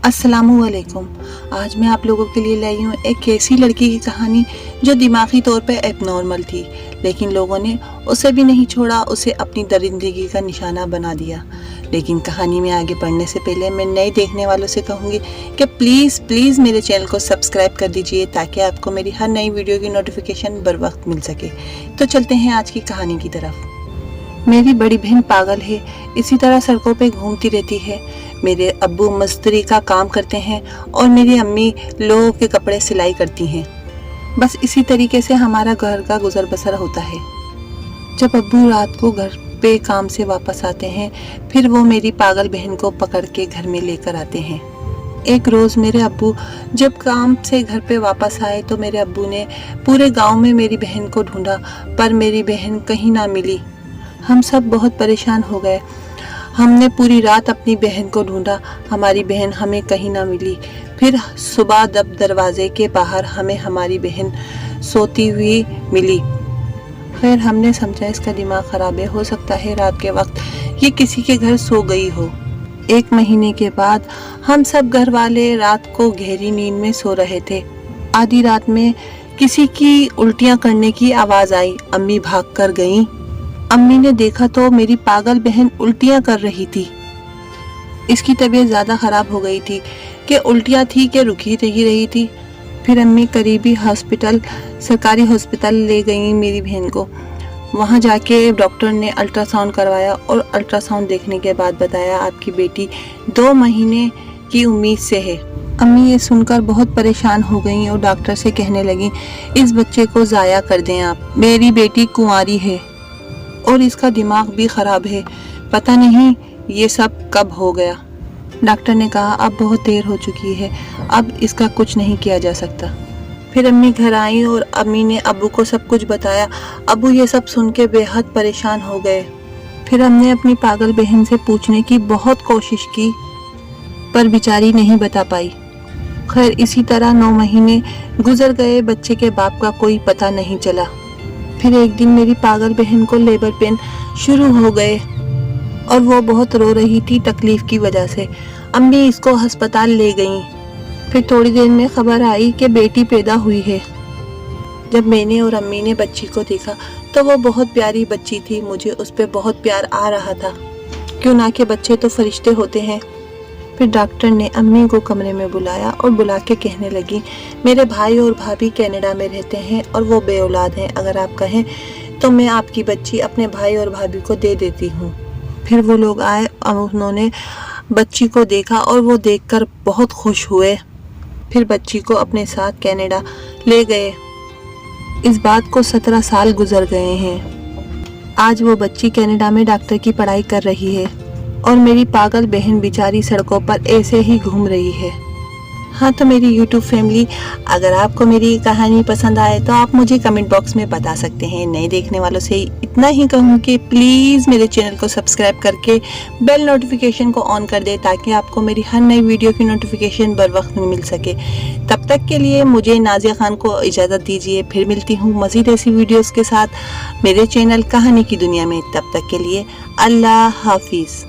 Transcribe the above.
अस्सलामुअलैकुम। आज मैं आप लोगों के लिए लाई हूँ एक ऐसी लड़की की कहानी जो दिमागी तौर पे एबनॉर्मल थी, लेकिन लोगों ने उसे भी नहीं छोड़ा, उसे अपनी दरिंदगी का निशाना बना दिया। लेकिन कहानी में आगे बढ़ने से पहले मैं नए देखने वालों से कहूँगी कि प्लीज़ मेरे चैनल को सब्सक्राइब कर दीजिए ताकि आपको मेरी हर नई वीडियो की नोटिफिकेशन बर वक्त मिल सके। तो चलते हैं आज की कहानी की तरफ। मेरी बड़ी बहन पागल है, इसी तरह सड़कों पे घूमती रहती है। मेरे अब्बू मजदूरी का काम करते हैं और मेरी अम्मी लोगों के कपड़े सिलाई करती हैं। बस इसी तरीके से हमारा घर का गुजर बसर होता है। जब अब्बू रात को घर पे काम से वापस आते हैं, फिर वो मेरी पागल बहन को पकड़ के घर में लेकर आते हैं। एक रोज़ मेरे अब्बू जब काम से घर पे वापस आए तो मेरे अब्बू ने पूरे गांव में मेरी बहन को ढूंढा, पर मेरी बहन कहीं ना मिली। हम सब बहुत परेशान हो गए। हमने पूरी रात अपनी बहन को ढूंढा, हमारी बहन हमें कहीं ना मिली। फिर सुबह जब दरवाजे के बाहर हमें हमारी बहन सोती हुई मिली। खैर हमने समझा इसका दिमाग खराब है, हो सकता है रात के वक्त ये किसी के घर सो गई हो। 1 महीने के बाद हम सब घर वाले रात को गहरी नींद में सो रहे थे। आधी रात में किसी की उल्टियां करने की आवाज़ आई। अम्मी भाग कर गईं। अम्मी ने देखा तो मेरी पागल बहन उल्टियां कर रही थी। इसकी तबीयत ज़्यादा ख़राब हो गई थी कि उल्टियां थी कि रुकी रही थी। फिर अम्मी करीबी हॉस्पिटल, सरकारी हॉस्पिटल ले गई मेरी बहन को। वहां जाके डॉक्टर ने अल्ट्रासाउंड करवाया और अल्ट्रासाउंड देखने के बाद बताया आपकी बेटी 2 महीने की उम्मीद से है। अम्मी ये सुनकर बहुत परेशान हो गई और डॉक्टर से कहने लगी इस बच्चे को ज़ाया कर दें आप, मेरी बेटी कुंवारी है और इसका दिमाग भी ख़राब है, पता नहीं ये सब कब हो गया। डॉक्टर ने कहा अब बहुत देर हो चुकी है, अब इसका कुछ नहीं किया जा सकता। फिर अम्मी घर आई और अम्मी ने अब्बू को सब कुछ बताया। अब्बू ये सब सुन के बेहद परेशान हो गए। फिर हमने अपनी पागल बहन से पूछने की बहुत कोशिश की, पर बेचारी नहीं बता पाई। खैर इसी तरह 9 महीने गुजर गए, बच्चे के बाप का कोई पता नहीं चला। फिर एक दिन मेरी पागल बहन को लेबर पेन शुरू हो गए और वो बहुत रो रही थी तकलीफ की वजह से। अम्मी इसको अस्पताल ले गईं। फिर थोड़ी देर में खबर आई कि बेटी पैदा हुई है। जब मैंने और अम्मी ने बच्ची को देखा तो वो बहुत प्यारी बच्ची थी। मुझे उस पर बहुत प्यार आ रहा था, क्यों ना कि बच्चे तो फरिश्ते होते हैं। फिर डॉक्टर ने अम्मी को कमरे में बुलाया और बुला के कहने लगी मेरे भाई और भाभी कनाडा में रहते हैं और वो बे औलाद हैं, अगर आप कहें तो मैं आपकी बच्ची अपने भाई और भाभी को दे देती हूँ। फिर वो लोग आए और उन्होंने बच्ची को देखा और वो देखकर बहुत खुश हुए। फिर बच्ची को अपने साथ कनाडा ले गए। इस बात को 17 साल गुजर गए हैं। आज वो बच्ची कनाडा में डॉक्टर की पढ़ाई कर रही है और मेरी पागल बहन बेचारी सड़कों पर ऐसे ही घूम रही है। हाँ तो मेरी YouTube फैमिली, अगर आपको मेरी कहानी पसंद आए तो आप मुझे कमेंट बॉक्स में बता सकते हैं। नए देखने वालों से इतना ही कहूँ कि प्लीज़ मेरे चैनल को सब्सक्राइब करके बेल नोटिफिकेशन को ऑन कर दे ताकि आपको मेरी हर नई वीडियो की नोटिफिकेशन बर वक्त में मिल सके। तब तक के लिए मुझे नाज़िया खान को इजाज़त दीजिए। फिर मिलती हूँ मज़ीद ऐसी वीडियोज़ के साथ मेरे चैनल कहानी की दुनिया में। तब तक के लिए अल्लाह हाफिज़।